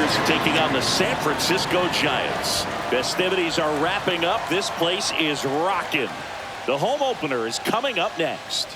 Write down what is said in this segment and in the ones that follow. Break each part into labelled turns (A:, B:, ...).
A: Mariners taking on the San Francisco Giants. Festivities are wrapping up. This place is rocking. The home opener is coming up next.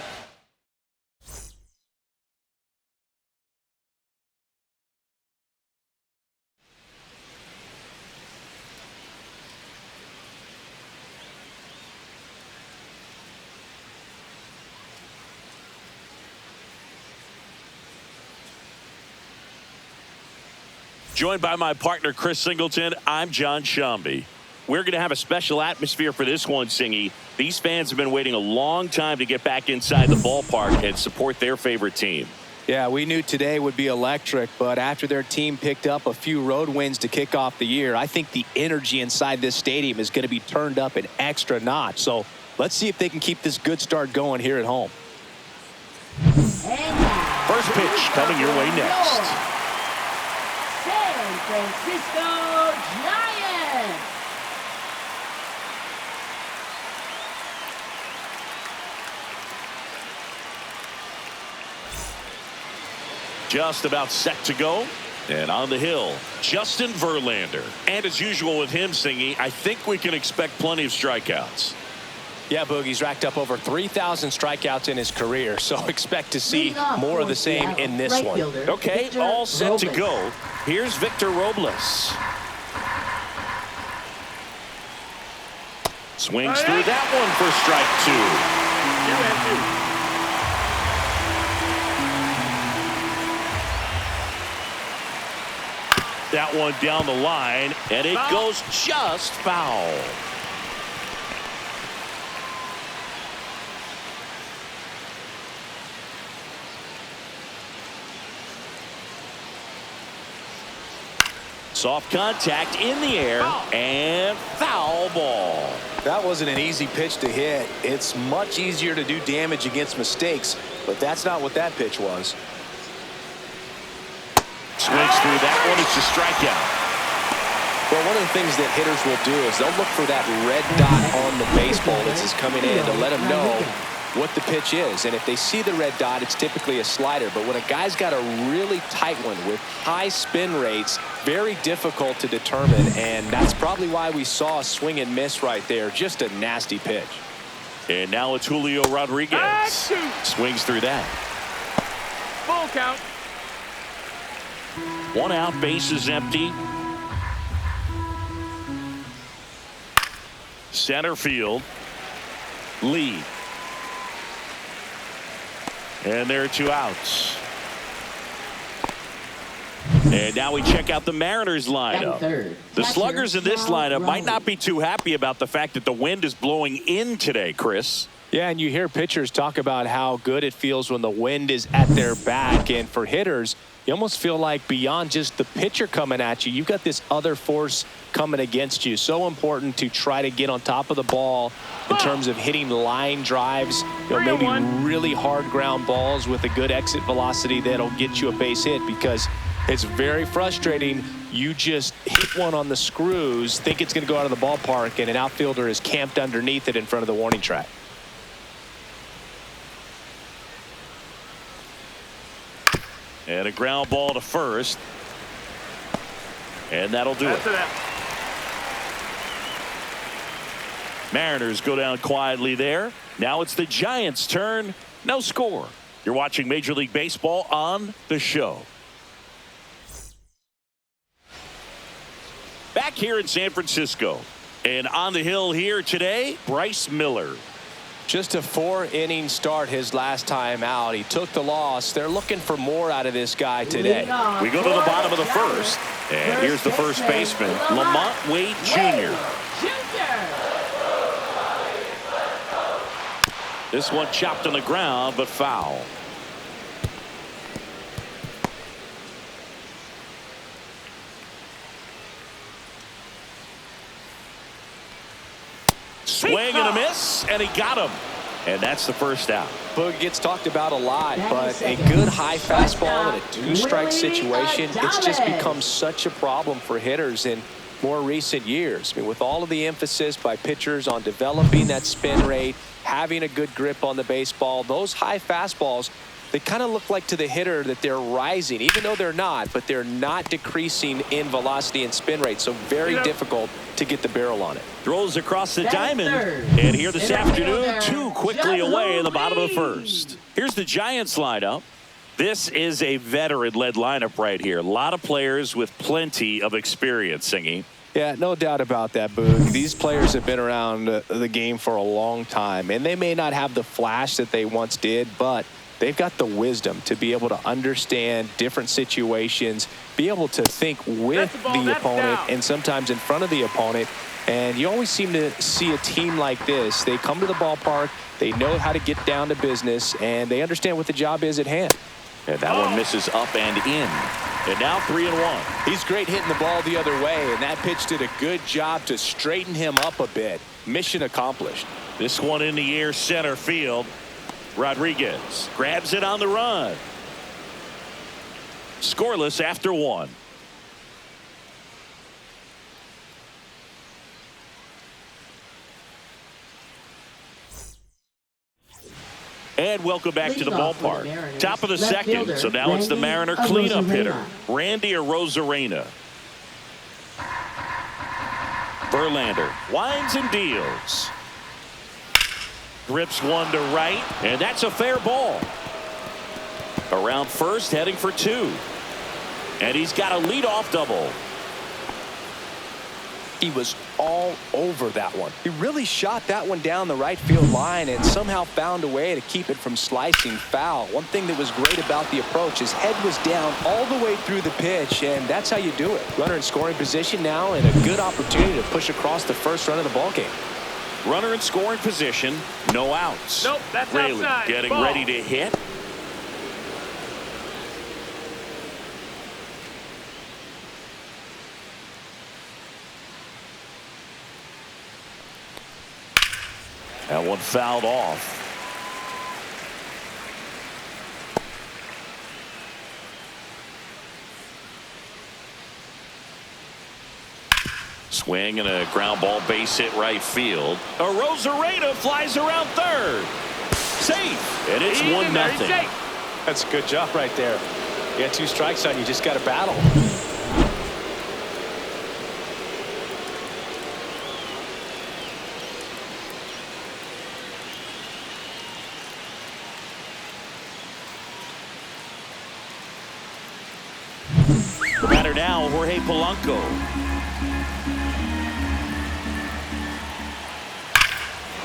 A: Joined by my partner, Chris Singleton, I'm John Shambi. We're going to have a special atmosphere for this one, Singy. These fans have been waiting a long time to get back inside the ballpark and support their favorite team.
B: Yeah, we knew today would be electric, but after their team picked up a few road wins to kick off the year, I think the energy inside this stadium is going to be turned up an extra notch. So let's see if they can keep this good start going here at home.
A: First pitch coming your way next.
C: San Francisco Giants.
A: Just about set to go. And on the hill, Justin Verlander. And as usual with him, Singy, I think we can expect plenty of strikeouts.
B: Yeah, Boogie's racked up over 3,000 strikeouts in his career, so expect to see more of the same in this one.
A: Okay, all set to go. Here's Victor Robles. Swings through that one for strike two. That one down the line, and it goes just foul. Soft contact in the air and foul ball.
B: That wasn't an easy pitch to hit. It's much easier to do damage against mistakes, but that's not what that pitch was.
A: Swings through that one. It's a strikeout.
B: Well, one of the things that hitters will do is they'll look for that red dot on the baseball as it's coming in to let them know what the pitch is. And if they see the red dot, it's typically a slider. But when a guy's got a really tight one with high spin rates, very difficult to determine. And that's probably why we saw a swing and miss right there. Just a nasty pitch.
A: And now it's Julio Rodriguez. Swings through that.
D: Full count.
A: One out, base is empty. Center field. Lee. And there are two outs. And now we check out the Mariners lineup. The sluggers in this lineup might not be too happy about the fact that the wind is blowing in today, Chris.
B: Yeah, and you hear pitchers talk about how good it feels when the wind is at their back. And for hitters, you almost feel like beyond just the pitcher coming at you, you've got this other force coming against you. So important to try to get on top of the ball in terms of hitting line drives, maybe really hard ground balls with a good exit velocity that'll get you a base hit, because it's very frustrating. You just hit one on the screws, think it's going to go out of the ballpark, and an outfielder is camped underneath it in front of the warning track.
A: And a ground ball to first. And that'll do it. Mariners go down quietly there. Now it's the Giants' turn. No score. You're watching Major League Baseball on the show. Back here in San Francisco. And on the hill here today, Bryce Miller.
B: Just a 4-inning start his last time out. He took the loss. They're looking for more out of this guy today.
A: We go to the bottom of the first. And here's the first baseman, Lamont Wade Jr. This one chopped on the ground, but foul. Swing and a miss, and he got him. And that's the first out.
B: Boog gets talked about a lot, but a good high fastball in a two-strike situation, it's just become such a problem for hitters in more recent years. I mean, with all of the emphasis by pitchers on developing that spin rate, having a good grip on the baseball, those high fastballs they kind of look like to the hitter that they're rising, even though they're not, but they're not decreasing in velocity and spin rate. So very difficult to get the barrel on it.
A: Throws across the
C: That's
A: diamond.
C: third.
A: And here this
C: Center
A: afternoon,
C: fielder,
A: two quickly
C: John
A: away in the bottom of the
C: Lee.
A: first. Here's the Giants lineup. This is a veteran-led lineup right here. A lot of players with plenty of experience, Singy.
B: Yeah, no doubt about that, Boog. These players have been around the game for a long time, and they may not have the flash that they once did, but they've got the wisdom to be able to understand different situations, be able to think with the opponent and sometimes in front of the opponent. And you always seem to see a team like this. They come to the ballpark, they know how to get down to business, and they understand what the job is at hand.
A: And that one misses up and in. And now 3-1.
B: He's great hitting the ball the other way, and that pitch did a good job to straighten him up a bit. Mission accomplished.
A: This one in the air, center field. Rodriguez grabs it on the run. Scoreless after one. And welcome back to the ballpark. Top of the second, so now it's the Mariner cleanup hitter, Randy Arozarena. Verlander winds and deals. Grips one to right, and that's a fair ball. Around first, heading for two. And he's got a leadoff double.
B: He was all over that one. He really shot that one down the right field line and somehow found a way to keep it from slicing foul. One thing that was great about the approach, his head was down all the way through the pitch, and that's how you do it. Runner in scoring position now, and a good opportunity to push across the first run of the ballgame.
A: Runner in scoring position, no outs.
D: Nope, that's
A: Rayleigh
D: outside.
A: getting
D: Ball.
A: ready to hit. That one fouled off. Swing and a ground ball, base hit right field. Arozarena flies around third. Safe. And it's 1-0.
B: That's a good job right there. You got two strikes on you, just got to battle.
A: The batter now, Jorge Polanco.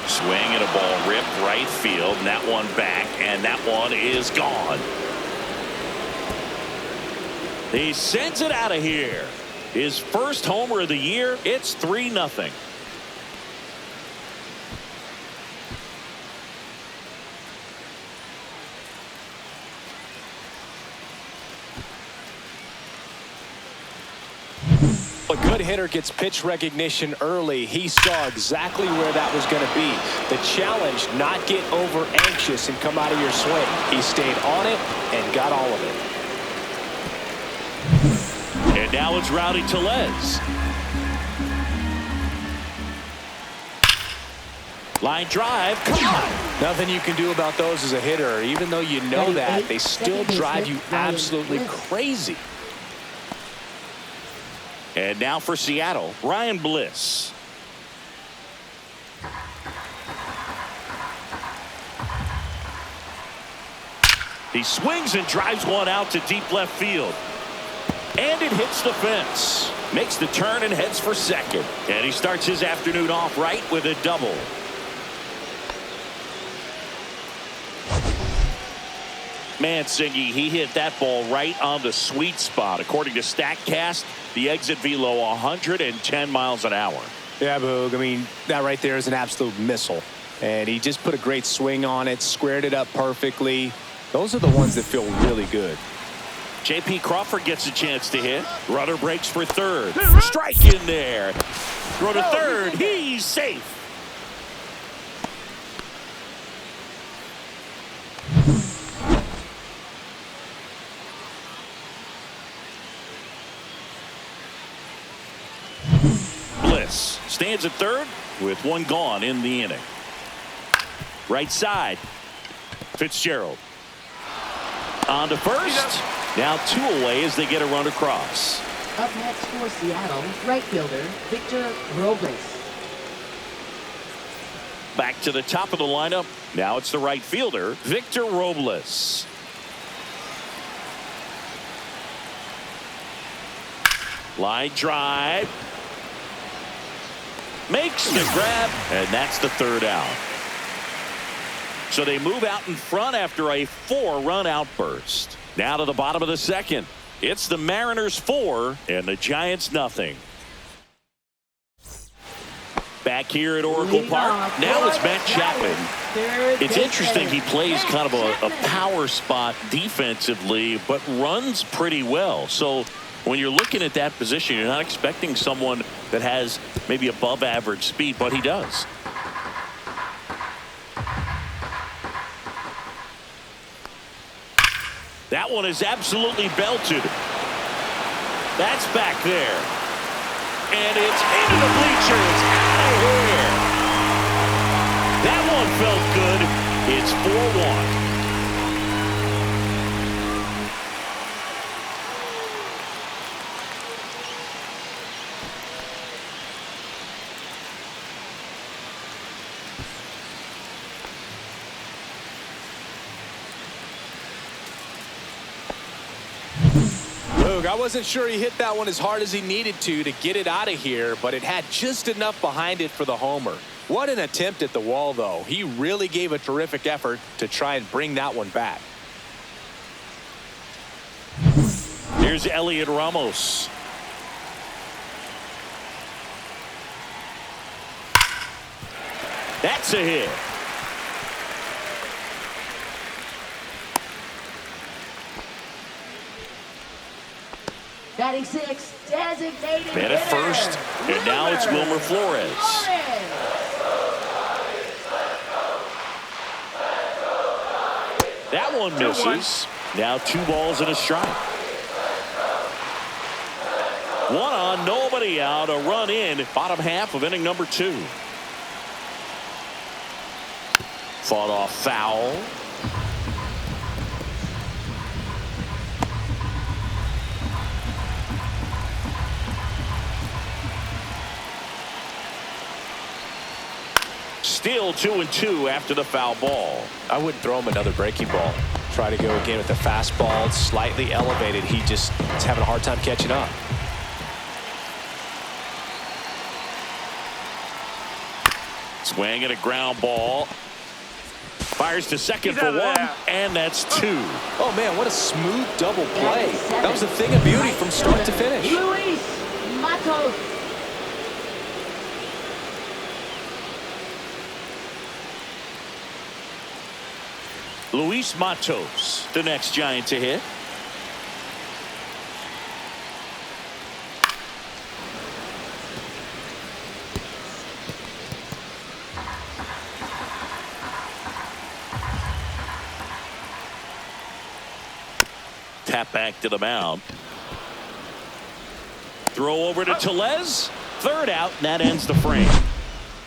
A: Swing and a ball ripped right field, and that one back, and that one is gone. He sends it out of here. His first homer of the year. It's 3-0.
B: A good hitter gets pitch recognition early. He saw exactly where that was going to be. The challenge, not get over anxious and come out of your swing. He stayed on it and got all of it.
A: And now it's Rowdy Tellez. Line drive. Come on.
B: Nothing you can do about those as a hitter. Even though you know that, they still drive you absolutely crazy.
A: And now for Seattle, Ryan Bliss. He swings and drives one out to deep left field. And it hits the fence. Makes the turn and heads for second. And he starts his afternoon off right with a double. Man, Singy, he hit that ball right on the sweet spot. According to StatCast, the exit velo 110 miles an hour.
B: Yeah, Boog. I mean, that right there is an absolute missile. And he just put a great swing on it, squared it up perfectly. Those are the ones that feel really good.
A: J.P. Crawford gets a chance to hit. Runner breaks for third. Strike in there. Throw to third. He's safe. Bliss stands at third with one gone in the inning. Right side. Fitzgerald. On to first. Now 2 away as they get a run across.
C: Up next for Seattle, right fielder Victor Robles.
A: Back to the top of the lineup. Now it's the right fielder, Victor Robles. Line drive. Makes the grab, and that's the 3rd out. So they move out in front after a 4-run outburst. Now to the bottom of the 2nd. It's the Mariners 4 and the Giants nothing. Back here at Oracle Park. Now it's Matt Chapman. It's interesting. He plays kind of a power spot defensively, but runs pretty well. So when you're looking at that position, you're not expecting someone that has maybe above average speed, but he does. That one is absolutely belted. That's back there. And it's into the bleachers. Out of here. That one felt good. It's 4-1.
B: I wasn't sure he hit that one as hard as he needed to get it out of here, but it had just enough behind it for the homer. What an attempt at the wall, though. He really gave a terrific effort to try and bring that one back.
A: Here's Elliot Ramos. That's a hit.
C: Batting 6, designated
A: Man at
C: hitter,
A: first, and now it's Wilmer Flores. That one misses. Now 2 balls and a strike. 1 on, nobody out. A run in. Bottom half of inning number 2. Fought off foul. Still 2-2 after the foul ball.
B: I wouldn't throw him another breaking ball. Try to go again with the fastball. It's slightly elevated. He just is having a hard time catching up.
A: Swing and a ground ball. Fires to second for 1, and that's 2.
B: Oh, man, what a smooth double play. That was a thing of beauty from start to finish.
C: Luis Matos.
A: Luis Matos, the next Giant to hit. Tap back to the mound. Throw over to Tellez. 3rd out, and that ends the frame.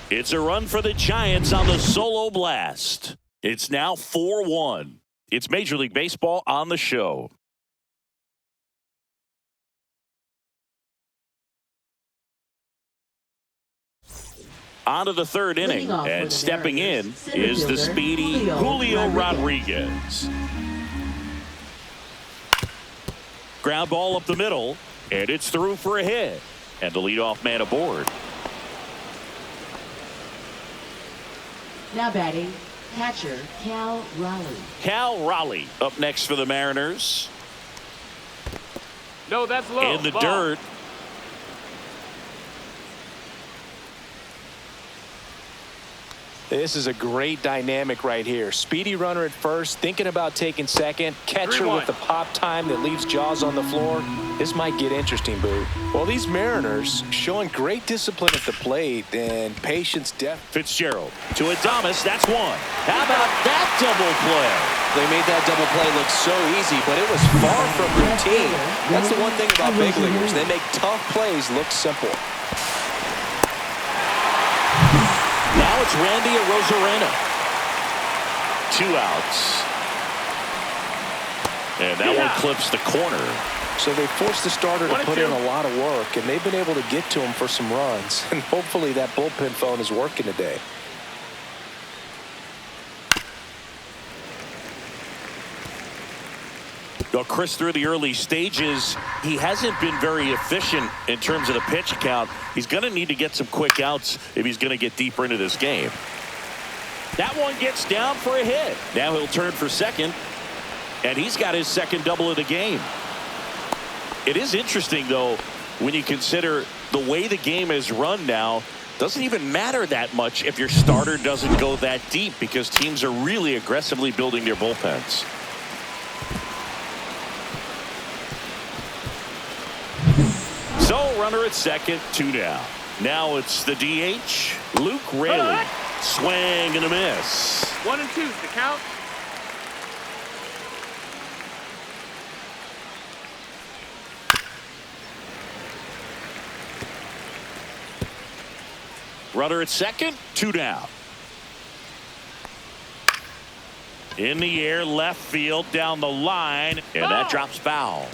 A: It's a run for the Giants on the solo blast. It's now 4-1. It's Major League Baseball on the show. On to the 3rd inning, and stepping in is the speedy Julio Rodriguez. Ground ball up the middle, and it's through for a hit. And the leadoff man aboard.
C: Now batting, catcher Cal Raleigh.
A: Cal Raleigh up next for the Mariners.
D: No, that's low.
A: In the
D: Ball.
A: dirt.
B: This is a great dynamic right here. Speedy runner at first, thinking about taking second. Catcher
D: 3-1.
B: with the pop time that leaves Jaws on the floor. This might get interesting, Boo. Well, these Mariners showing great discipline at the plate and patience.
A: Fitzgerald to Adames. That's 1. How about that double play?
B: They made that double play look so easy, but it was far from routine. That's the one thing about big leaguers. They make tough plays look simple.
A: Now it's Randy Arozarena. 2 outs. And that one clips the corner.
B: So they forced the starter to
D: 1-2.
B: put in a lot of work, and they've been able to get to him for some runs. And hopefully that bullpen phone is working today.
A: Well, Chris, through the early stages, he hasn't been very efficient in terms of the pitch count. He's going to need to get some quick outs if he's going to get deeper into this game. That one gets down for a hit. Now he'll turn for second, and he's got his second double of the game. It is interesting, though, when you consider the way the game is run now. Doesn't even matter that much if your starter doesn't go that deep, because teams are really aggressively building their bullpens. So, runner at second, 2 down. Now it's the DH, Luke Raley. Swing and a miss.
D: 1-2 the count.
A: Runner at second, 2 down. In the air, left field, down the line, and that drops foul.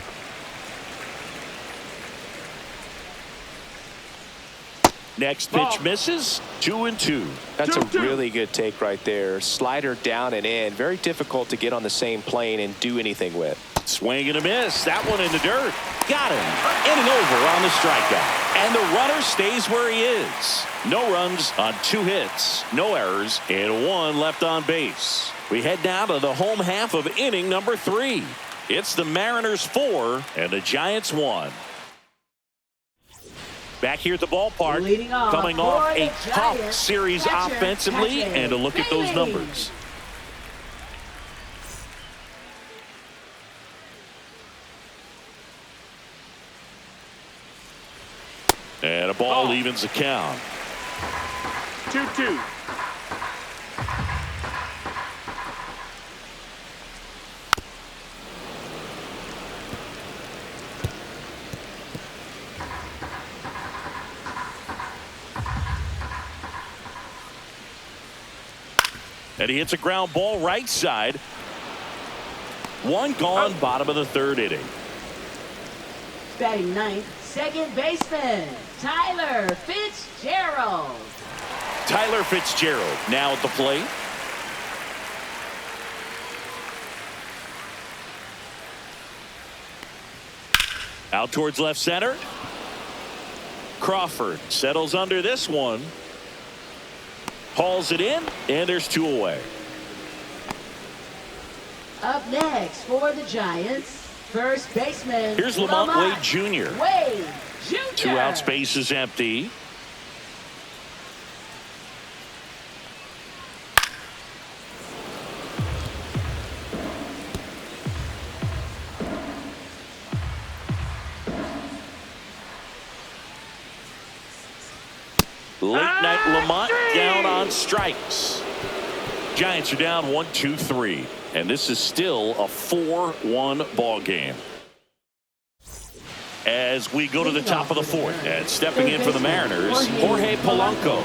A: Next pitch misses. 2-2.
B: That's a really good take right there. Slider down and in. Very difficult to get on the same plane and do anything with.
A: Swing and a miss. That one in the dirt. Got him. Inning over on the strikeout. And the runner stays where he is. No runs on 2 hits. No errors. And 1 left on base. We head now to the home half of inning number 3. It's the Mariners 4 and the Giants 1. Back here at the ballpark, coming off a tough series offensively, and a look at those numbers. And a ball evens the count.
D: 2-2.
A: And he hits a ground ball right side. 1 gone, bottom of the 3rd inning.
C: Batting ninth, second baseman, Tyler Fitzgerald.
A: Tyler Fitzgerald now at the plate. Out towards left center. Crawford settles under this one. Hauls it in, and there's 2 away.
C: Up next for the Giants, first baseman.
A: Here's Lamont Wade Jr.
C: Wade Jr.
A: 2 outs, base is empty. Late night Lamont down on strikes. Giants are down 1-2-3, and this is still a 4-1 ball game. As we go to the top of the 4th, and stepping in for the Mariners, Jorge Polanco.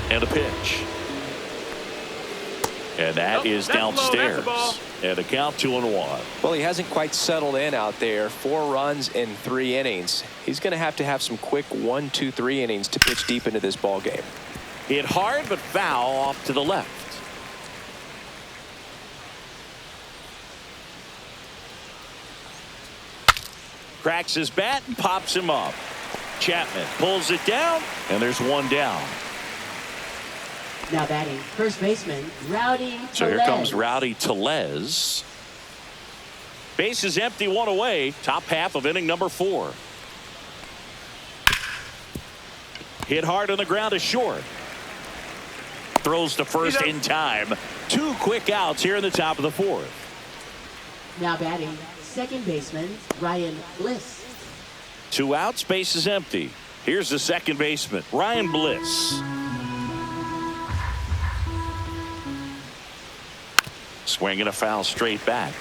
A: And a pitch. And that is downstairs. And a count 2-1.
B: Well, he hasn't quite settled in out there. 4 runs in 3 innings. He's going to have some quick 1, 2, 3 innings to pitch deep into this ball game.
A: Hit hard but foul off to the left. Cracks his bat and pops him up. Chapman pulls it down, and there's 1 down.
C: Now batting first baseman, Rowdy Tellez.
A: So here comes Rowdy Tellez. Base is empty, 1 away. Top half of inning number 4. Hit hard on the ground to short. Throws to first in time. 2 quick outs here in the top of the 4th.
C: Now batting second baseman, Ryan Bliss.
A: 2 outs, base is empty. Here's the second baseman, Ryan Bliss. Swinging a foul straight back.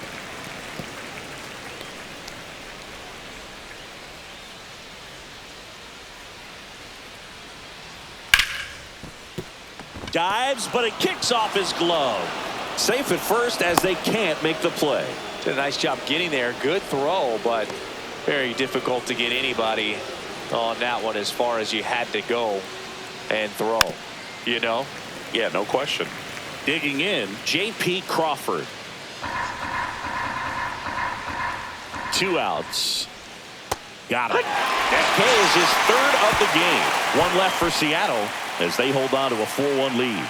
A: Dives, but it kicks off his glove. Safe at first as they can't make the play.
B: Did a nice job getting there. Good throw, but very difficult to get anybody on that one as far as you had to go and throw. You know?
A: Yeah, no question. Digging in, J.P. Crawford. 2 outs. Got it. That K is his 3rd of the game. 1 left for Seattle as they hold on to a 4-1 lead.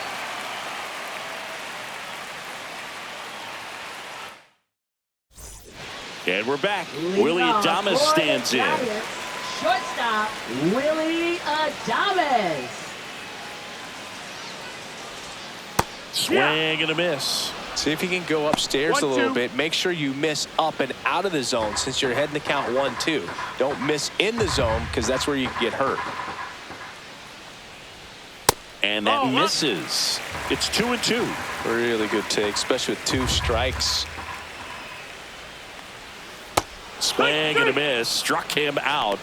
A: And we're back. Willie Adames stands in.
C: Shortstop, Willie Adames.
A: Swing and a miss.
B: See if you can go upstairs a little bit. Make sure you miss up and out of the zone since you're heading to count 1-2. Don't miss in the zone because that's where you can get hurt.
A: And that misses. It's 2-2.
B: Really good take, especially with 2 strikes.
A: Swing and a miss. Struck him out.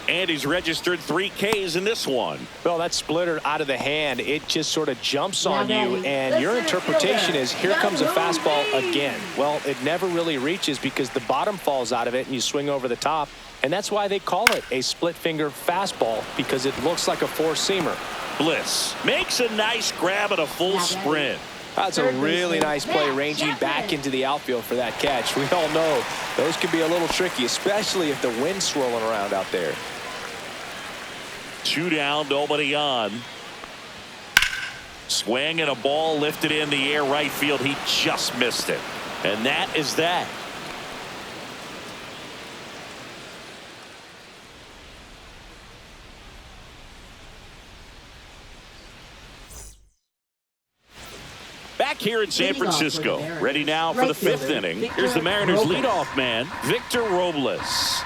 A: And he's registered 3 Ks in this one.
B: Well, that splitter out of the hand, it just sort of jumps on you, and your interpretation is here comes a fastball again. Well, it never really reaches because the bottom falls out of it and you swing over the top, and that's why they call it a split finger fastball, because it looks like a 4-seamer.
A: Bliss makes a nice grab at a full sprint.
B: That's a really nice play ranging back into the outfield for that catch. We all know those can be a little tricky, especially if the wind's swirling around out there.
A: 2 down, nobody on. Swing and a ball lifted in the air right field. He just missed it. And that is that. Back here in San Francisco, ready now for the 5th inning. Here's the Mariners leadoff man, Victor Robles.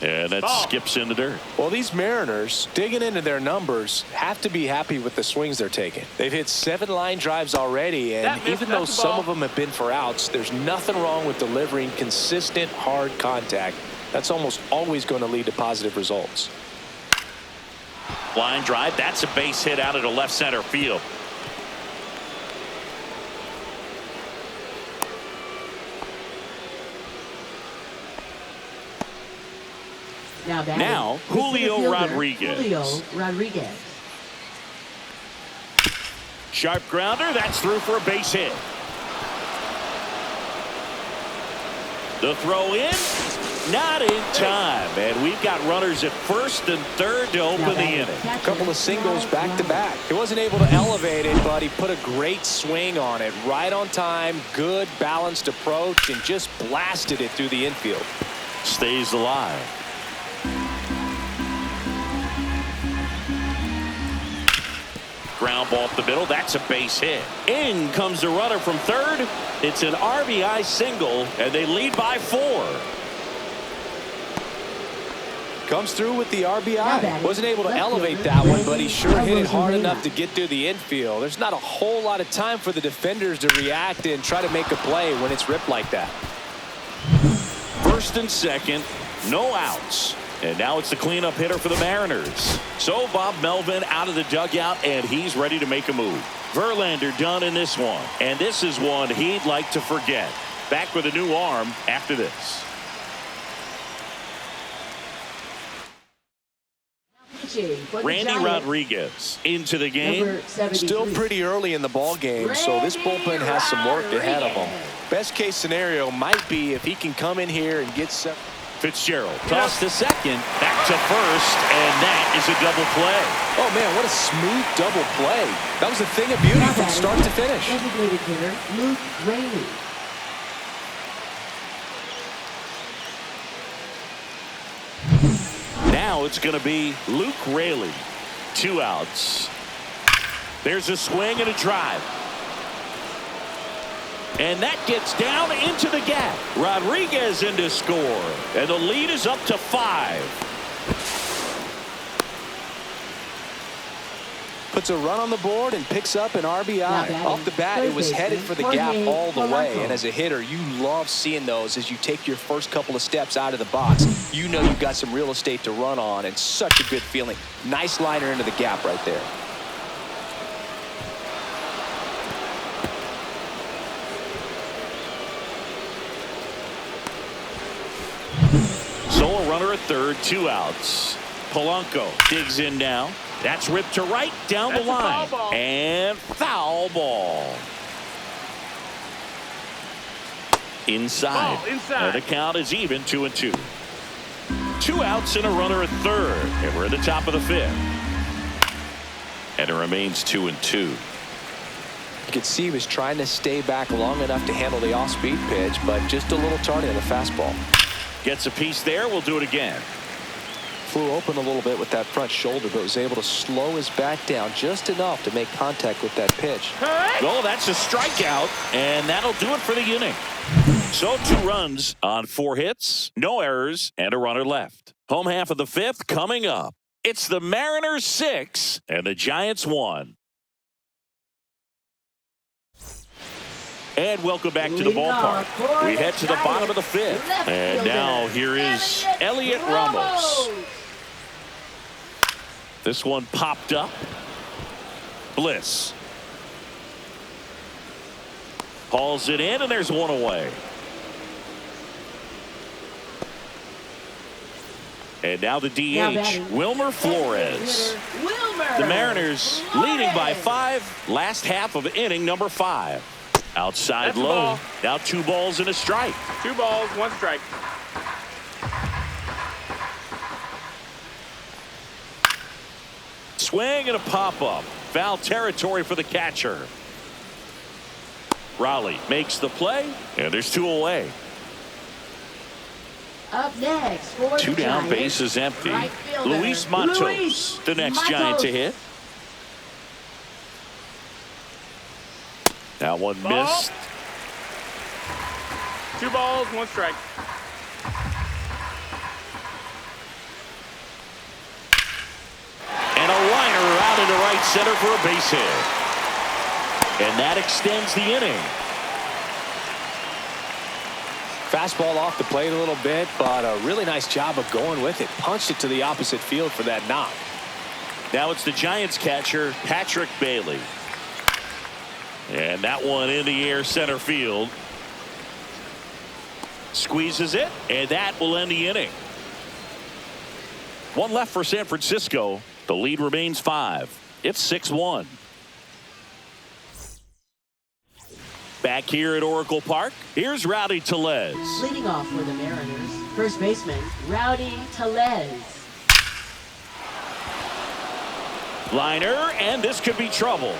A: And that skips in the dirt.
B: Well, these Mariners, digging into their numbers, have to be happy with the swings they're taking. They've hit 7 line drives already, and even though some of them have been for outs, there's nothing wrong with delivering consistent, hard contact. That's almost always going to lead to positive results.
A: Line drive, that's a base hit out of the left center field. Now Julio Rodriguez. Sharp grounder, that's through for a base hit. The throw in, not in time, and we've got runners at 1st and 3rd to open the inning.
B: A couple of singles back to back. He wasn't able to elevate it, but he put a great swing on it. Right on time, good balanced approach, and just blasted it through the infield.
A: Stays alive. Ground ball up the middle. That's a base hit. In comes the runner from 3rd. It's an RBI single, and they lead by 4.
B: Comes through with the RBI. Wasn't able to elevate that one, but he sure hit it hard enough to get through the infield. There's not a whole lot of time for the defenders to react and try to make a play when it's ripped like that.
A: 1st and 2nd, no outs. And now it's the cleanup hitter for the Mariners. So Bob Melvin out of the dugout, and he's ready to make a move. Verlander done in this one. And this is one he'd like to forget. Back with a new arm after this. Randy Rodriguez into the game.
B: Still pretty early in the ball game, so this bullpen has some work ahead of them. Best case scenario might be if he can come in here and get some.
A: Fitzgerald toss to 2nd, back to 1st, and that is a double play.
B: Oh man, what a smooth double play. That was a thing of beauty from start to finish.
C: Designated hitter, Luke Raley.
A: Now it's going to be Luke Raley. 2 outs. There's a swing and a drive. And that gets down into the gap. Rodriguez in to score. And the lead is up to 5.
B: Puts a run on the board and picks up an RBI. Off the bat, it was headed for the gap all the way. And as a hitter, you love seeing those as you take your first couple of steps out of the box. You know you've got some real estate to run on, and such a good feeling. Nice liner into the gap right there.
A: runner at third, 2 outs. Polanco digs in now. That's ripped to right down the line. And foul ball. Inside. And the count is even, 2-2. 2 outs and a runner at third. And we're at the top of the 5th. And it remains 2-2.
B: You could see he was trying to stay back long enough to handle the off-speed pitch, but just a little tardy on the fastball.
A: Gets a piece there. We'll do it again.
B: Flew open a little bit with that front shoulder, but was able to slow his back down just enough to make contact with that pitch.
A: Well, that's a strikeout, and that'll do it for the inning. So 2 runs on 4 hits, no errors, and a runner left. Home half of the 5th coming up. It's the Mariners 6 and the Giants 1. And welcome back to the ballpark. We head to the bottom of the 5th. And now here is Elliot Ramos. This one popped up. Bliss hauls it in, and there's 1 away. And now the DH, Wilmer Flores. The Mariners leading by 5. Last half of inning number 5. Outside low. Now 2 balls and a strike.
D: 2 balls, 1 strike.
A: Swing and a pop-up. Foul territory for the catcher. Raleigh makes the play, and there's 2 away.
C: Up next for
A: 2 down, bases empty. Luis Matos, the next Giant to hit. That one missed.
D: 2 balls, 1 strike.
A: And a liner out into right center for a base hit. And that extends the inning.
B: Fastball off the plate a little bit, but a really nice job of going with it. Punched it to the opposite field for that knock.
A: Now it's the Giants catcher, Patrick Bailey. And that one in the air center field. Squeezes it, and that will end the inning. 1 left for San Francisco. The lead remains 5. It's 6-1. Back here at Oracle Park, here's Rowdy Tellez.
C: Leading off for the Mariners, first baseman, Rowdy Tellez.
A: Liner, and this could be trouble.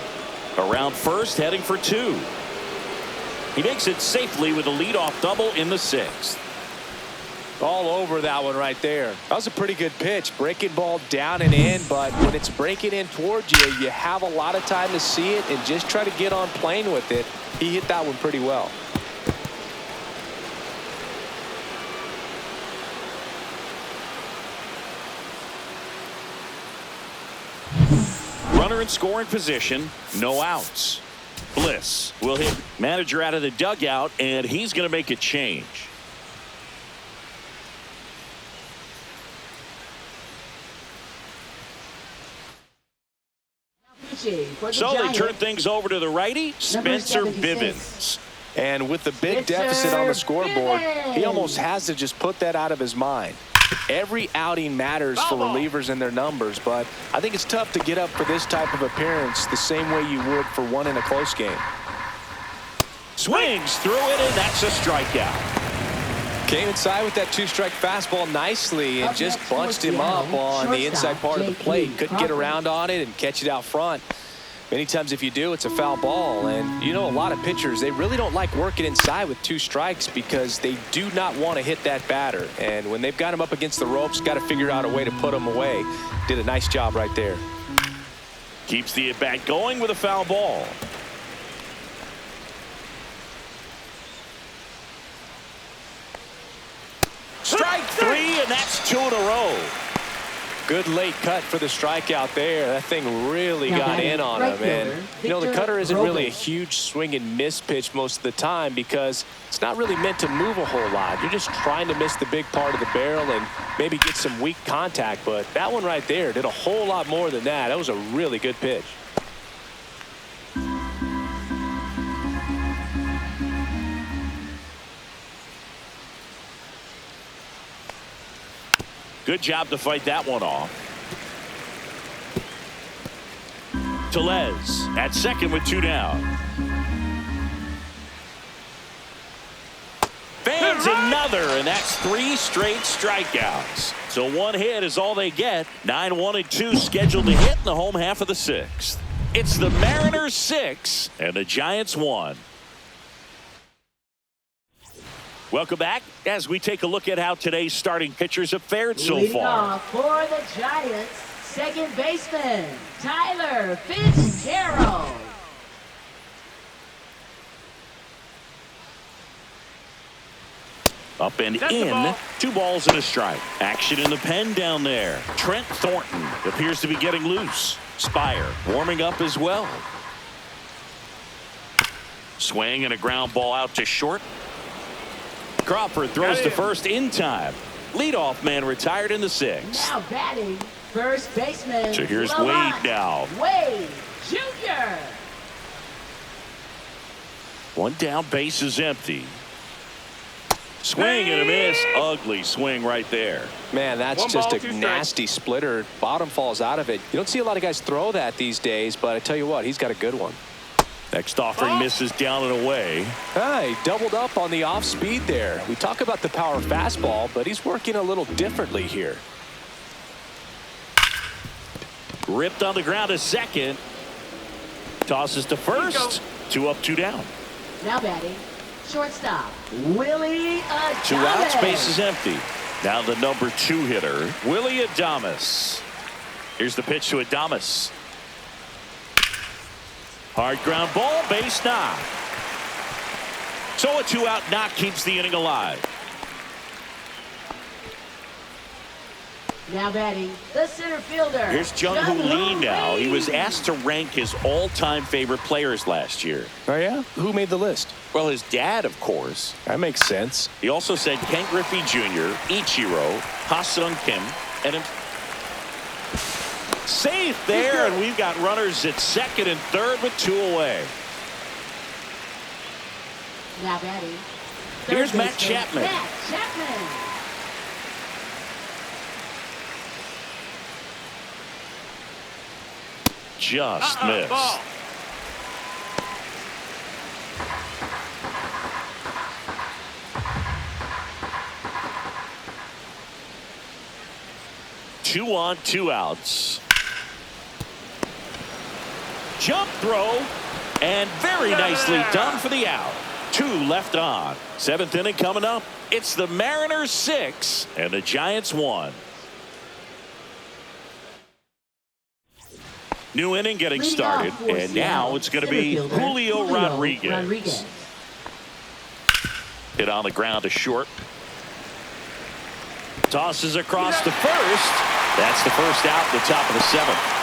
A: Around first, heading for 2. He makes it safely with a leadoff double in the 6th.
B: All over that one right there. That was a pretty good pitch. Breaking ball down and in, but when it's breaking in towards you, you have a lot of time to see it and just try to get on plane with it. He hit that one pretty well.
A: Runner in scoring position, no outs. Bliss will hit manager out of the dugout, and he's going to make a change. So they turn things over to the righty, Spencer Bivens.
B: And with the big deficit on the scoreboard, he almost has to just put that out of his mind. Every outing matters for relievers and their numbers, but I think it's tough to get up for this type of appearance the same way you would for one in a close game.
A: Swings through it, and that's a strikeout.
B: Came inside with that 2-strike fastball nicely and just bunched him up on the inside part of the plate. Couldn't get around on it and catch it out front. Many times if you do, it's a foul ball. And you know, a lot of pitchers, they really don't like working inside with 2 strikes because they do not want to hit that batter. And when they've got him up against the ropes, got to figure out a way to put him away. Did a nice job right there.
A: Keeps the at-bat going with a foul ball. Strike 3, and that's 2 in a row.
B: Good late cut for the strikeout there. That thing really got in on him. And, you know, the cutter isn't really a huge swing and miss pitch most of the time because it's not really meant to move a whole lot. You're just trying to miss the big part of the barrel and maybe get some weak contact. But that one right there did a whole lot more than that. That was a really good pitch.
A: Good job to fight that one off. Tellez at second with 2 down. Fans another, and that's 3 straight strikeouts. So 1 hit is all they get. 9-1-2 scheduled to hit in the home half of the 6th. It's the Mariners 6 and the Giants 1. Welcome back as we take a look at how today's starting pitchers have fared so
C: Leading
A: far.
C: off for the Giants, second baseman, Tyler Fitzgerald.
A: Up and
D: That's the
A: in,
D: ball.
A: 2 balls and a strike. Action in the pen down there. Trent Thornton appears to be getting loose. Spire warming up as well. Swing and a ground ball out to short. Crawford throws
D: Got
A: to
D: him.
A: first in time. Leadoff man retired in the 6th.
C: Now batting, first baseman.
A: So here's
C: Lamont
A: Wade now.
C: Wade Jr.
A: 1 down, base is empty. Swing and a miss. Ugly swing right there.
B: Man, that's
D: 1
B: just
D: ball,
B: a
D: 2 strikes.
B: nasty splitter. Bottom falls out of it. You don't see a lot of guys throw that these days, but I tell you what, he's got a good one.
A: Next offering misses down and away.
B: He doubled up on the off speed there. We talk about the power fastball, but he's working a little differently here.
A: Ripped on the ground to second. Tosses to first. 2 up, 2 down.
C: Now batting, shortstop, Willie Adames.
A: 2 outs, base is empty. Now the number 2 hitter, Willie Adames. Here's the pitch to Adames. Hard ground ball, base knock. So a 2-out knock keeps the inning alive.
C: Now batting, the center fielder.
A: Here's Jung-Hoo Lee now. He was asked to rank his all-time favorite players last year.
B: Oh, yeah? Who made the list?
A: Well, his dad, of course.
B: That makes sense.
A: He also said Ken Griffey Jr., Ichiro, Ha-Sung Kim, and him. Safe there, and we've got runners at second and third with 2 away.
C: Now batting, third
A: Here's Matt
C: baseman,
A: Chapman.
C: Matt Chapman.
A: Just missed.
D: Ball.
A: Two on, 2 outs. Jump throw, and very nicely done for the out. 2 left on. 7th inning coming up. It's the Mariners 6 and the Giants 1. New inning getting
C: Leading
A: started,
C: off for
A: and now
C: Seattle,
A: it's going to
C: center
A: be
C: fielder,
A: Julio Rodriguez. Hit on the ground to short. Tosses across to first. That's the first out at the top of the 7th.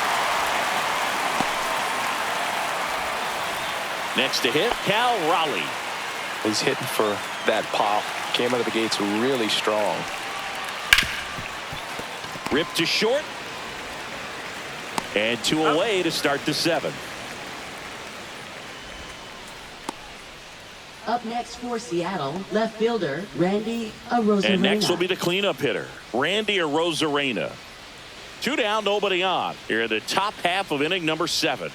A: Next to hit, Cal Raleigh.
B: He's hitting for that pop. Came out of the gates really strong.
A: Ripped to short. And 2 away to start the 7th.
C: Up next for Seattle, left fielder Randy Arozarena.
A: And next will be the cleanup hitter, Randy Arozarena. 2 down, nobody on. Here in the top half of inning number 7.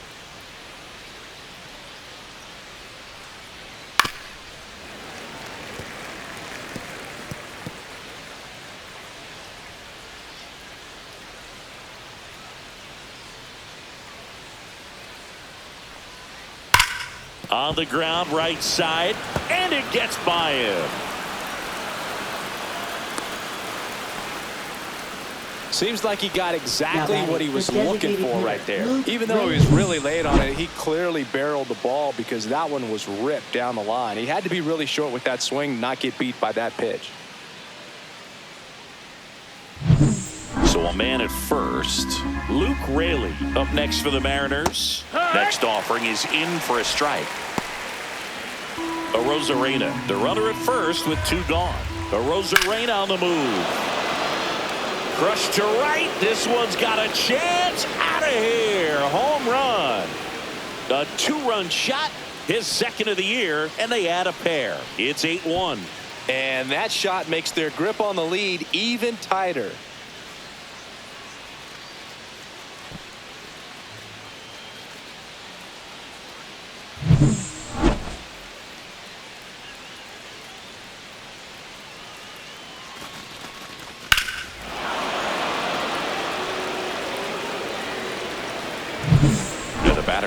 A: On the ground, right side, and it gets by him.
B: Seems like he got exactly
C: Now
B: what he was
C: batting, the
B: looking for
C: designated
B: right there.
C: hitter,
B: Even though he was really late on it, he clearly barreled the ball because that one was ripped down the line. He had to be really short with that swing, not get beat by that pitch.
A: So a man at first. Luke Raley up next for the Mariners. Next offering is in for a strike. Arozarena, the runner at first with 2 gone. Arozarena on the move. Crushed to right. This one's got a chance. Out of here. Home run. A 2-run shot. His 2nd of the year, and they add a pair. It's 8-1.
B: And that shot makes their grip on the lead even tighter.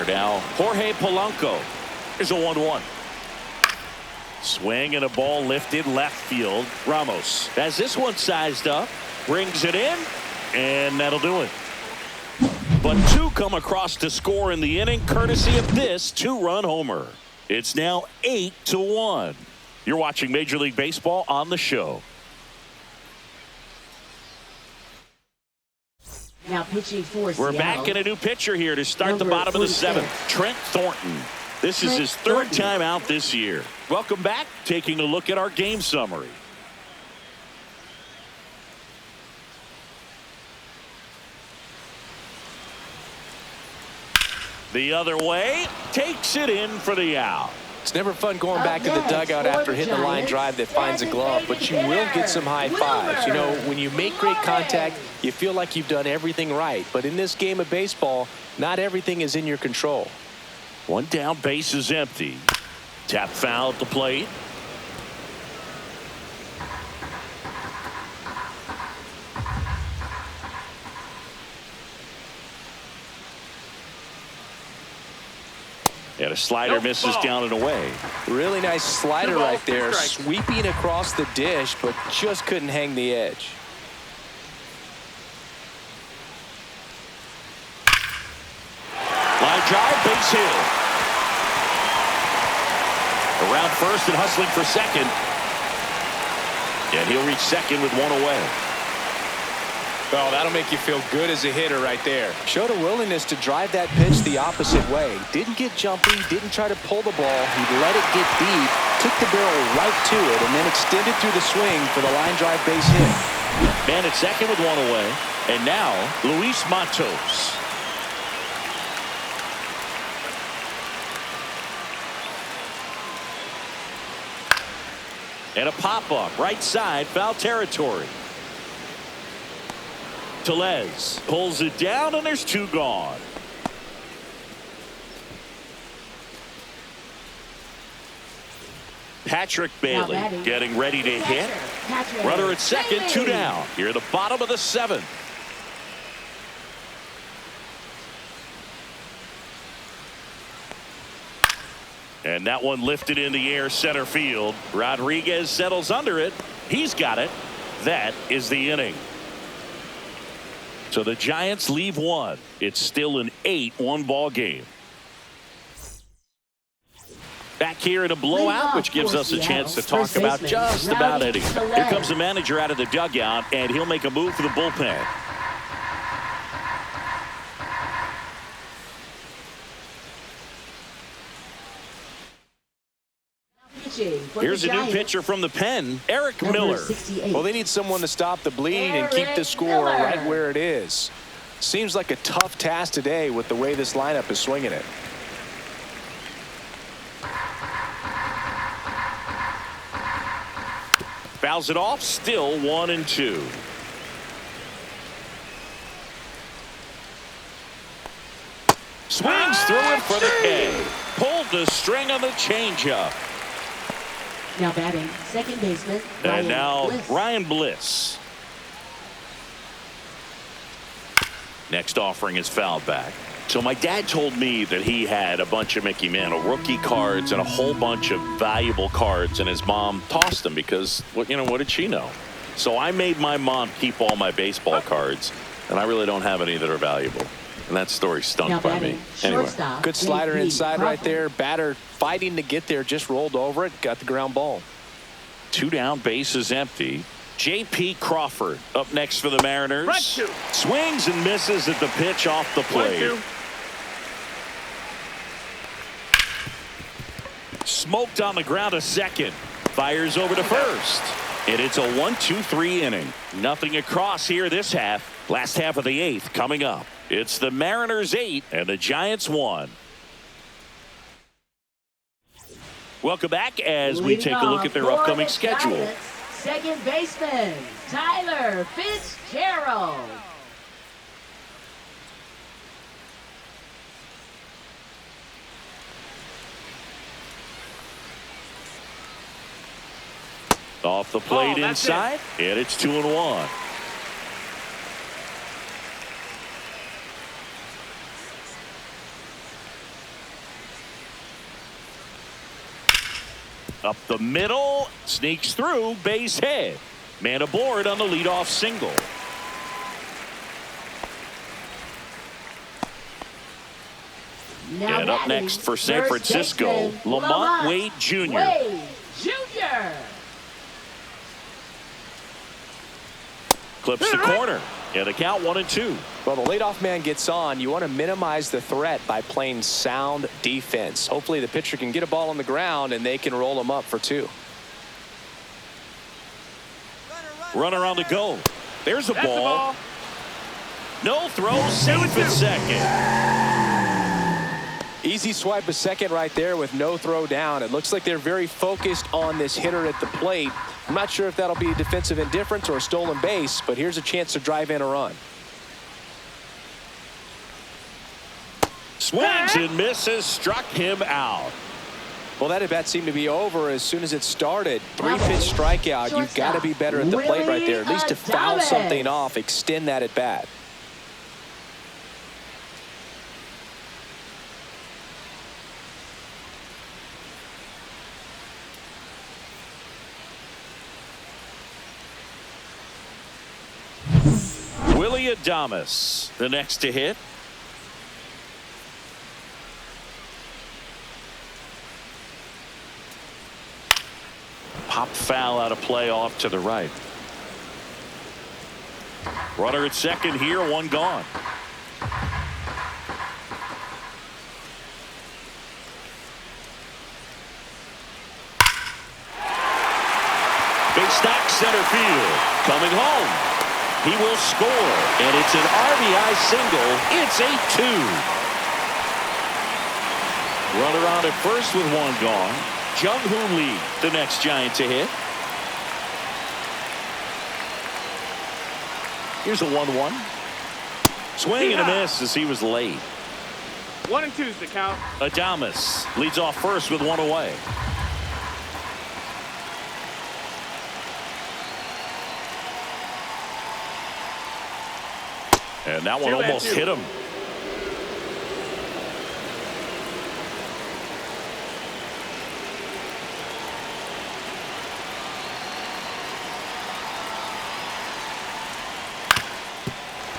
A: now. Jorge Polanco. Here's a 1-1. Swing and a ball lifted left field. Ramos has this one sized up. Brings it in. And that'll do it. But two come across to score in the inning courtesy of this two-run homer. It's now 8-1. You're watching Major League Baseball on the show.
C: Now pitching for
A: We're
C: Seattle.
A: back in a new pitcher here to start the
C: Number
A: bottom of the
C: 46.
A: seventh. Trent Thornton. This is his third time out this year. Welcome back. Taking a look at our game summary. The other way. Takes it in for the out.
B: It's never fun going back to the dugout after hitting a line drive that finds a glove, but you will get some high fives. You know, when you make great contact, you feel like you've done everything right. But in this game of baseball, not everything is in your control.
A: One down, base is empty. Tap foul at the plate. And a slider misses down and away.
B: Really nice slider right there,
D: strike.
B: sweeping across the dish, but just couldn't hang the edge.
A: Line drive, base hit. Around first and hustling for second. And he'll reach second with one away.
B: Oh, that'll make you feel good as a hitter right there. Showed a willingness to drive that pitch the opposite way. Didn't get jumpy, didn't try to pull the ball. He let it get deep, took the barrel right to it, and then extended through the swing for the line drive base hit.
A: Man at second with one away. And now, Luis Matos. And a pop-up, right side, foul territory. Tellez pulls it down, and there's two gone. Patrick Bailey getting ready to hit. Runner at second, two down. Here at the bottom of the seventh. And that one lifted in the air center field. Rodriguez settles under it. He's got it. That is the inning. So the Giants leave one. It's still an 8-1 ball game. Back here in a blowout, which gives us a chance to talk about just about anything. Here comes the manager out of the dugout, and he'll make a move for the bullpen. Here's a new pitcher from the pen, Eric Miller.
B: Well, they need someone to stop the bleed and keep the score right where it is. Seems like a tough task today with the way this lineup is swinging it.
A: Fouls it off, still 1-2. Swings through it for the K. Pulled the string on the changeup.
C: Now batting, second baseman.
A: And now
C: Bliss.
A: Ryan Bliss. Next offering is fouled back. So my dad told me that he had a bunch of Mickey Mantle rookie cards and a whole bunch of valuable cards, and his mom tossed them because, what did she know? So I made my mom keep all my baseball cards, and I really don't have any that are valuable. And that story stunk by me. Anyway,
B: good slider inside right there. Batter fighting to get there, just rolled over it, got the ground ball.
A: Two down, base is empty. J.P. Crawford up next for the Mariners. Swings and misses at the pitch off the plate. Smoked on the ground to second. Fires over to first. And it's a 1-2-3 inning. Nothing across here this half. Last half of the eighth coming up. It's the Mariners 8 and the Giants 1. Welcome back as we take a look at their upcoming schedule.
C: Second baseman, Tyler Fitzgerald.
A: Off the plate inside, and it's 2-1. Up the middle, sneaks through, base hit. Man aboard on the leadoff single.
C: Now
A: And up
C: batting,
A: next for San
C: first
A: Francisco,
C: baseman,
A: Lamont Wade Jr.
C: Wade Jr.
A: Clips the corner. And the count 1-2.
B: Well, the leadoff man gets on. You want to minimize the threat by playing sound defense. Hopefully the pitcher can get a ball on the ground and they can roll him up for 2.
A: Runner on the go. There's a
D: That's the
A: ball.
D: ball.
A: No throw, safe at second.
B: Easy swipe of second right there with no throw down. It looks like they're very focused on this hitter at the plate. I'm not sure if that'll be defensive indifference or a stolen base, but here's a chance to drive in a run.
A: Swings and misses, struck him out.
B: Well, that at bat seemed to be over as soon as it started. 3-pitch strikeout. You've got to be better at the plate right there. At least to foul something off, extend that at bat.
A: Willie Adames, the next to hit. Pop foul out of play off to the right. Runner at second here, one gone. Big stack center field. Coming home. He will score, and it's an RBI single. It's 8-2. Runner on at first with one gone. Jung-Hoo Lee, the next Giant to hit. Here's a 1-1. Swing and a miss as he was late.
D: 1-2 is the count.
A: Adames leads off first with one away. And that one almost hit him.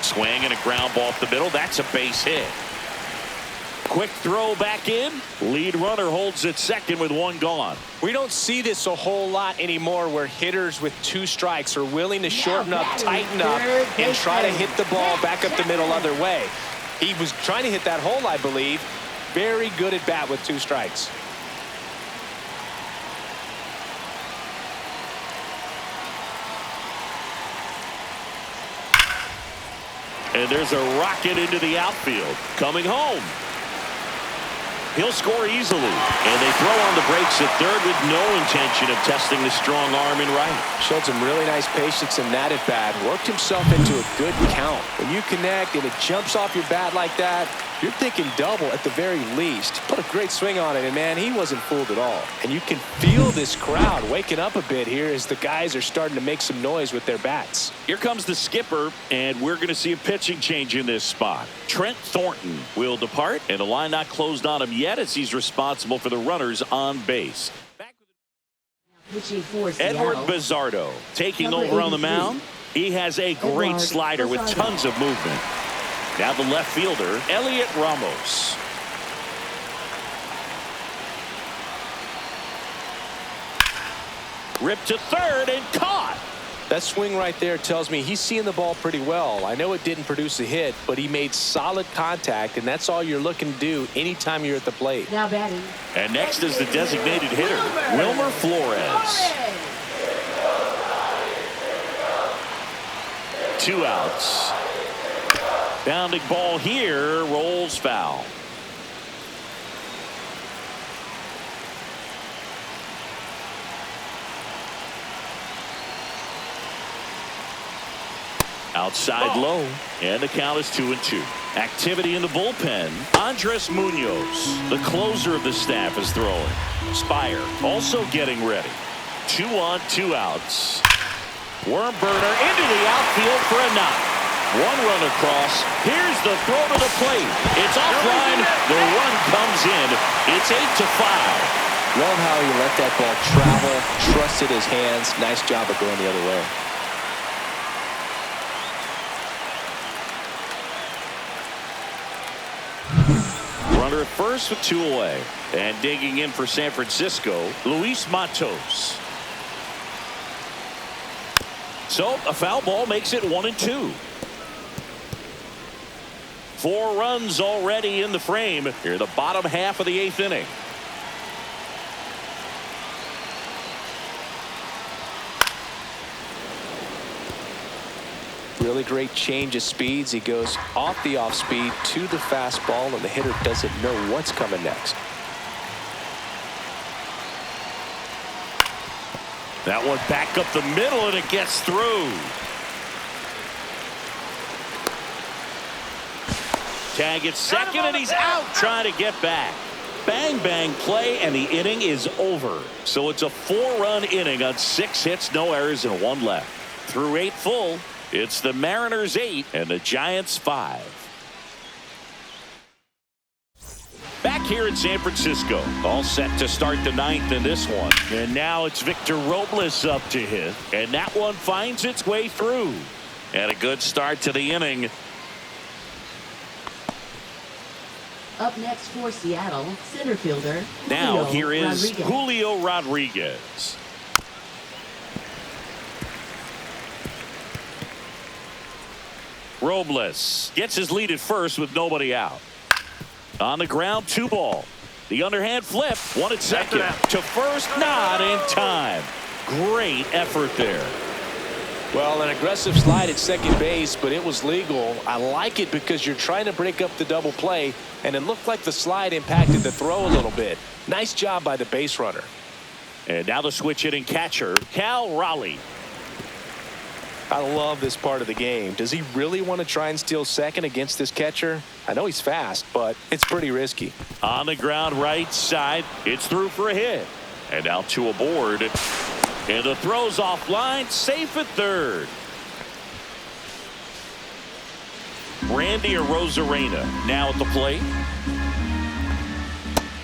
A: Swing and a ground ball up the middle. That's a base hit. Quick throw back in. Lead runner holds at second with one gone.
B: We don't see this a whole lot anymore where hitters with 2 strikes are willing to shorten up, tighten up, and try to hit the ball back up the middle other way. He was trying to hit that hole, I believe. Very good at bat with 2 strikes.
A: And there's a rocket into the outfield. Coming home. He'll score easily. And they throw on the brakes at third with no intention of testing the strong arm in right.
B: Showed some really nice patience in that at bat. Worked himself into a good count. When you connect and it jumps off your bat like that, you're thinking double at the very least. Put a great swing on it, and man, he wasn't fooled at all. And you can feel this crowd waking up a bit here as the guys are starting to make some noise with their bats.
A: Here comes the skipper, and we're going to see a pitching change in this spot. Trent Thornton will depart, and the line not closed on him yet as he's responsible for the runners on base. Edward Bizzardo taking over on the mound. He has a great slider with tons of movement. Now the left fielder, Elliot Ramos. Ripped to third and caught.
B: That swing right there tells me he's seeing the ball pretty well. I know it didn't produce a hit, but he made solid contact, and that's all you're looking to do anytime you're at the plate.
C: Now batting.
A: And next is the designated hitter, Wilmer Flores. 2 outs. Bounding ball here, rolls foul. Outside low, and the count is 2-2. Activity in the bullpen. Andres Munoz, the closer of the staff, is throwing. Spire also getting ready. 2 on, 2 outs. Worm burner into the outfield for a knock. 1 run across. Here's the throw to the plate. It's offline. The run comes in. It's 8-5.
B: Love how he let that ball travel, trusted his hands. Nice job of going the other way.
A: Runner at first with 2 away. And digging in for San Francisco, Luis Matos. So a foul ball makes it 1-2. 4 runs already in the frame here, the bottom half of the 8th inning.
B: Really great change of speeds. He goes off the off speed to the fastball, and the hitter doesn't know what's coming next.
A: That one back up the middle, and it gets through. Tag at second, and he's out trying to get back. Bang, bang play, and the inning is over. So it's a 4-run inning on 6 hits, no errors, and 1 left. Through 8 full, it's the Mariners 8 and the Giants 5. Back here in San Francisco, all set to start the 9th in this one. And now it's Victor Robles up to hit, and that one finds its way through. And a good start to the inning.
C: Up next for Seattle, center fielder
A: Now
C: Julio
A: here is
C: Rodriguez.
A: Julio Rodriguez. Robles gets his lead at first with nobody out. On the ground, 2 ball. The underhand flip, 1 at second. To first, not in time. Great effort there.
B: Well, an aggressive slide at second base, but it was legal. I like it because you're trying to break up the double play, and it looked like the slide impacted the throw a little bit. Nice job by the base runner.
A: And now the switch hitting catcher, Cal Raleigh.
B: I love this part of the game. Does he really want to try and steal second against this catcher? I know he's fast, but it's pretty risky.
A: On the ground right side, it's through for a hit. And now 2 aboard. And the throw's offline, safe at third. Randy Arozarena now at the plate.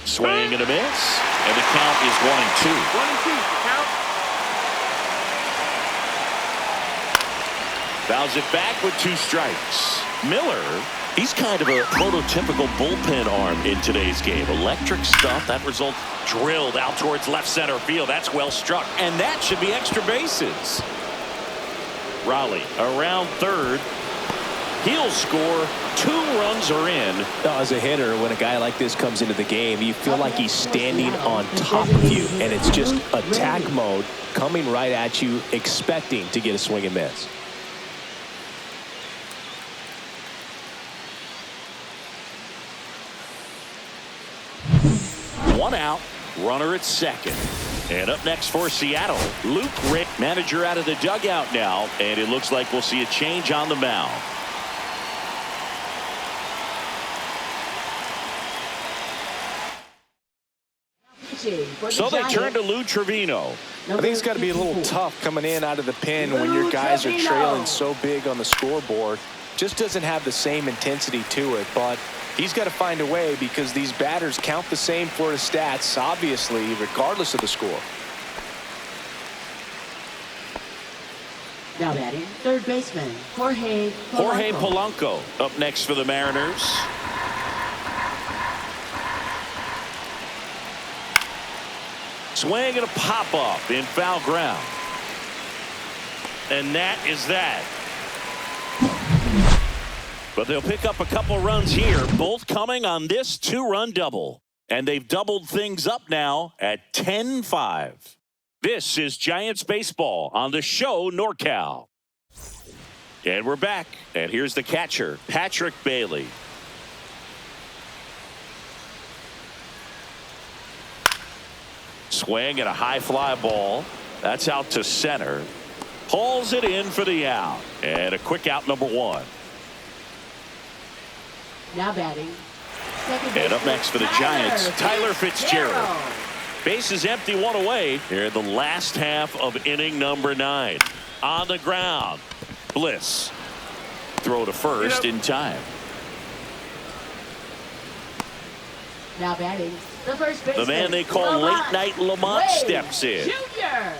A: Swing and a miss. And the count is 1-2.
D: 1-2 the count.
A: Fouls it back with 2 strikes. Miller, he's kind of a prototypical bullpen arm in today's game. Electric stuff. That result drilled out towards left center field. That's well struck. And that should be extra bases. Raleigh around third. He'll score. 2 runs are in.
B: Now, as a hitter, when a guy like this comes into the game, you feel like he's standing on top of you, and it's just attack mode coming right at you, expecting to get a swing and miss.
A: One out, runner at second. And up next for Seattle, Luke Rick, manager out of the dugout now, and it looks like we'll see a change on the mound. So they turn to Lou Trevino.
B: I think it's got to be a little tough coming in out of the pen when your guys are trailing so big on the scoreboard. Just doesn't have the same intensity to it, but he's got to find a way because these batters count the same for his stats, obviously, regardless of the score.
C: Now batting, third baseman, Jorge
A: Polanco up next for the Mariners. Swing and a pop-up in foul ground. And that is that. But they'll pick up a couple runs here, both coming on this 2-run double. And they've doubled things up now at 10-5. This is Giants baseball on the show NorCal. And we're back. And here's the catcher, Patrick Bailey. Swing and a high fly ball. That's out to center. Hauls it in for the out. And a quick out, number 1.
C: Now batting.
A: And up next for the Giants, Tyler Fitzgerald. Base is empty, 1 away. Here in the last half of inning number 9. On the ground. Bliss. Throw to first in time.
C: Now batting, The first baseman,
A: The man they call Late Night Lamont steps in.
C: Jr.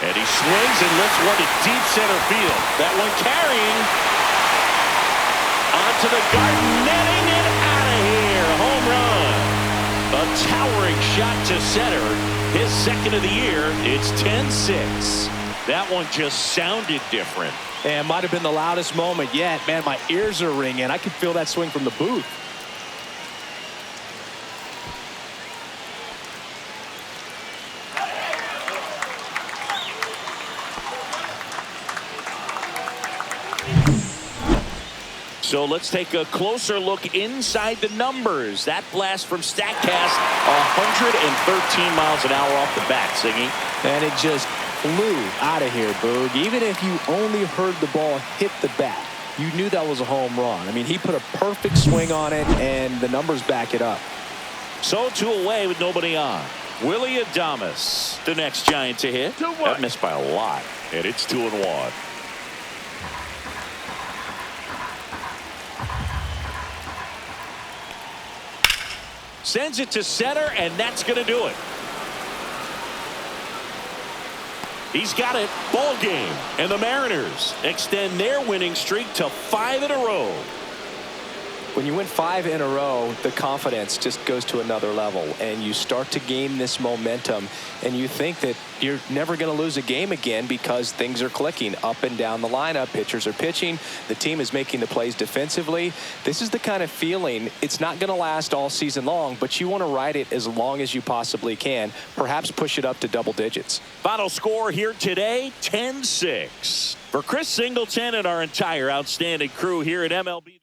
A: And he swings and lifts one to deep center field. That one carrying onto the garden, netting it out of here. Home run. A towering shot to center. His second of the year. It's 10-6. That one just sounded different.
B: And might have been the loudest moment yet. Man, my ears are ringing. I can feel that swing from the booth.
A: So let's take a closer look inside the numbers. That blast from StatCast, 113 miles an hour off the bat, Singy.
B: And it just flew out of here, Boog. Even if you only heard the ball hit the bat, you knew that was a home run. I mean, he put a perfect swing on it, and the numbers back it up.
A: So 2 away with nobody on. Willie Adames, the next Giant to hit. That missed by a lot, and it's 2-1. Sends it to center, and that's going to do it. He's got it. Ball game. And the Mariners extend their winning streak to 5 in a row.
B: When you win 5 in a row, the confidence just goes to another level, and you start to gain this momentum, and you think that you're never going to lose a game again because things are clicking up and down the lineup. Pitchers are pitching. The team is making the plays defensively. This is the kind of feeling, it's not going to last all season long, but you want to ride it as long as you possibly can, perhaps push it up to double digits.
A: Final score here today, 10-6. For Chris Singleton and our entire outstanding crew here at MLB.